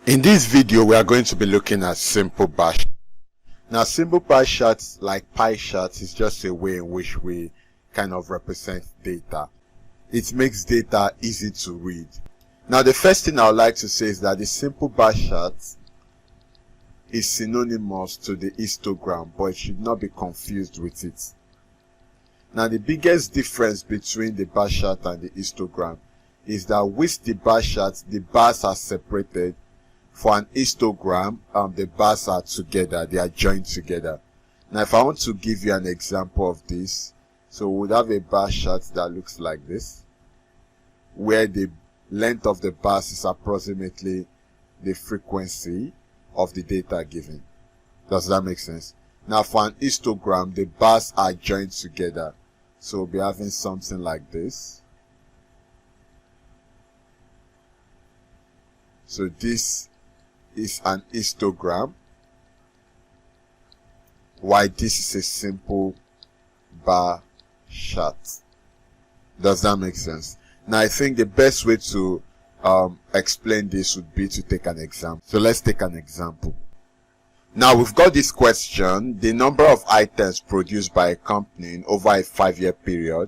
In this video, we are going to be looking at simple bar charts. Now, simple bar charts, like pie charts, is just a way in which we kind of represent data. It makes data easy to read. Now, the first thing I would like to say is that the simple bar chart is synonymous to the histogram, but it should not be confused with it. Now, the biggest difference between the bar chart and the histogram is that with the bar chart, the bars are separated. For an histogram, the bars are together, they are joined together. Now, if I want to give you an example of this, so we would have a bar chart that looks like this, where the length of the bars is approximately the frequency of the data given. Does that make sense? Now, for an histogram, the bars are joined together. So we'll be having something like this. So this is an histogram, while this is a simple bar chart. Does that make sense? Now, I think the best way to explain this would be to take an example. So let's take an example. Now, we've got this question: the number of items produced by a company in over a 5-year period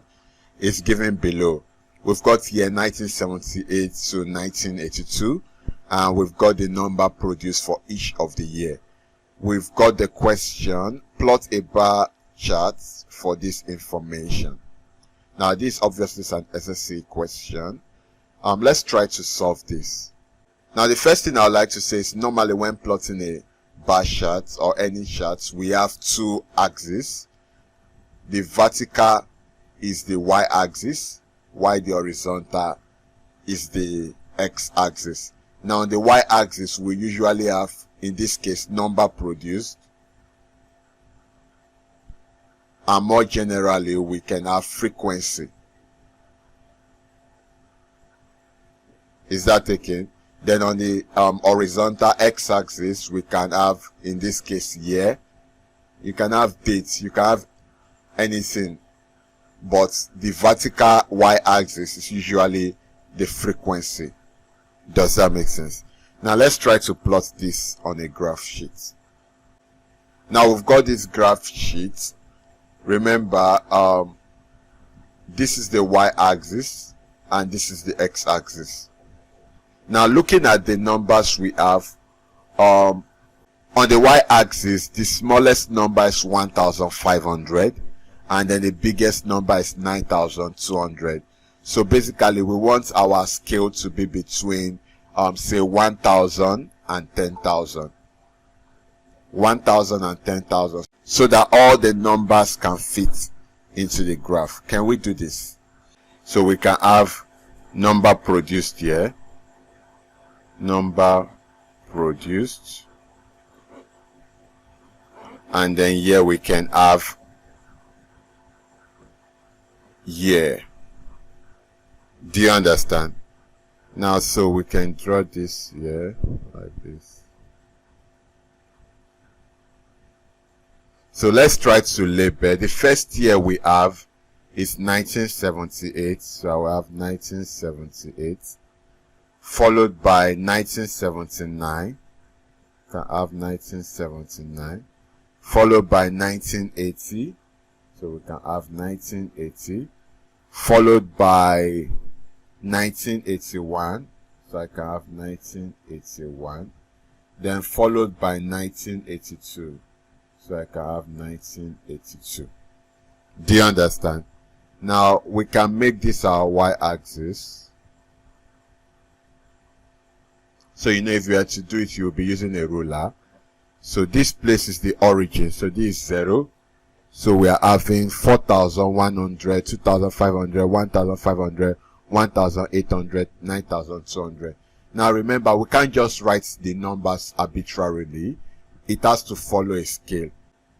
is given below. We've got year 1978 to 1982. And we've got the number produced for each of the year. We've got the question: plot a bar chart for this information. Now, this obviously is an SSC question. Let's try to solve this. Now, the first thing I'd like to say is normally when plotting a bar chart or any charts, we have two axes. The vertical is the y-axis, while the horizontal is the x-axis. Now, on the y-axis, we usually have, in this case, number produced. And more generally, we can have frequency. Is that taken? Then on the horizontal x-axis, we can have, in this case, year. You can have dates. You can have anything. But the vertical y-axis is usually the frequency. Does that make sense? Now, let's try to plot this on a graph sheet. Now, we've got this graph sheet. Remember, this is the y-axis and this is the x-axis. Now, looking at the numbers we have, on the y-axis, the smallest number is 1,500 and then the biggest number is 9,200. So basically, we want our scale to be between, say, 1,000 and 10,000. 1,000 and 10,000. So that all the numbers can fit into the graph. Can we do this? So we can have number produced here. Number produced. And then here we can have year. Do you understand? Now, so we can draw this here like this. So let's try to label. The first year we have is 1978. So I will have 1978. Followed by 1979. Can have 1979. Followed by 1980. So we can have 1980. Followed by 1981, so I can have 1981, then followed by 1982, so I can have 1982. Do you understand? Now, we can make this our y-axis. So, if you had to do it, you'll be using a ruler. So, this place is the origin, so this is 0. So, we are having 4,100, 2,500, 1,500, 1,800, 9,200. Now remember, we can't just write the numbers arbitrarily. It has to follow a scale.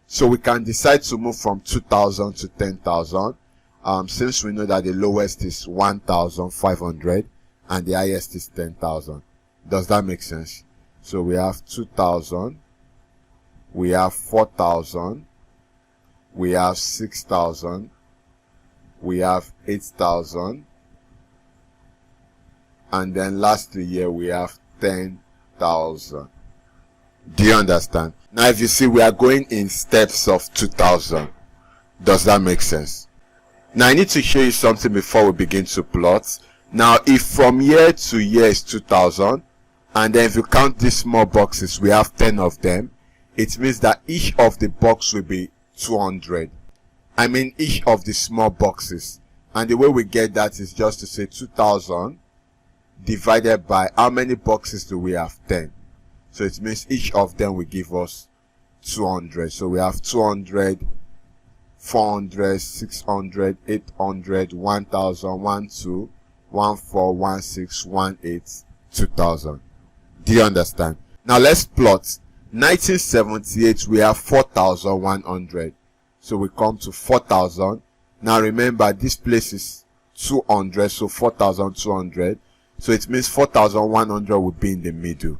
So we can decide to move from 2,000 to 10,000. Since we know that the lowest is 1,500 and the highest is 10,000. Does that make sense? So we have 2,000. We have 4,000. We have 6,000. We have 8,000. And then lastly here we have 10,000. 2000. Do you understand? Now if you see, we are going in steps of 2000. Does that make sense? Now I need to show you something before we begin to plot. Now if from year to year is 2000, and then if you count these small boxes, we have 10 of them, it means that each of the box will be 200. I mean each of the small boxes. And the way we get that is just to say 2000 divided by how many boxes do we have? 10. So it means each of them will give us 200. So we have 200, 400, 600, 800, 1000, 12, 14, 16, 18, 2000. Do you understand? Now let's plot. 1978 we have 4100. So we come to 4000. Now remember, this place is 200, so 4200. So it means 4100 will be in the middle.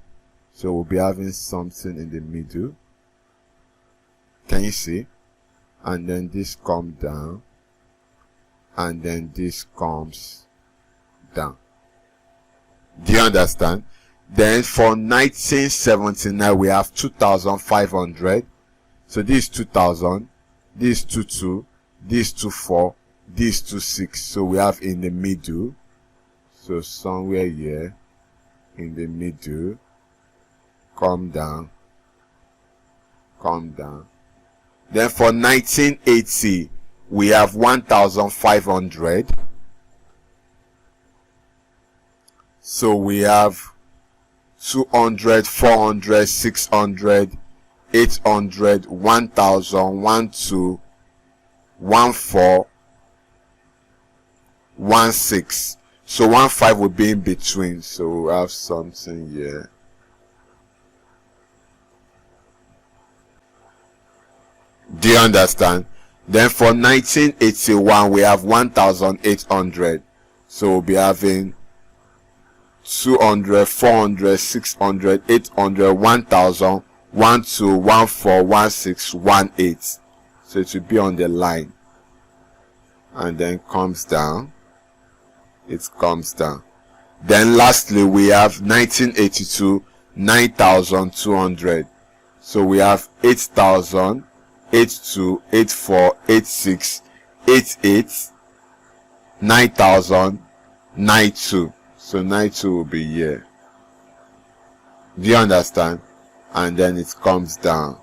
So we'll be having something in the middle. Can you see? And then this comes down. And then this comes down. Do you understand? Then for 1979 we have 2500. So this is 2000. This is 22. This is 24. This is 26. So we have in the middle. So somewhere here in the middle. Come down. Come down. Then for 1980 we have 1500. So we have 200, 400, 600, 800, 1000, 12, 14, 16. So 15 will be in between. So we have something here. Do you understand? Then for 1981 we have 1800. So we'll be having 200, 400, 600, 800, 1000, 12, 14, 16, 18. So it will be on the line. And then comes down. It comes down. Then lastly we have 1982, 9200. So we have 8000, 82, 84, 86, 88, 9000, 92. So 92 will be here. Do you understand? And then it comes down.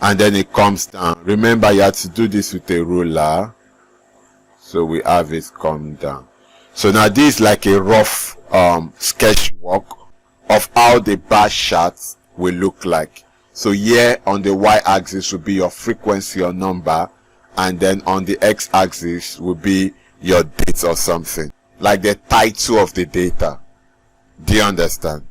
And then it comes down. Remember, you have to do this with a ruler. So we have it come down. So now this is like a rough sketch work of how the bar chart will look like. So here on the y-axis will be your frequency or number, and then on the x-axis will be your date or something, like the title of the data. Do you understand?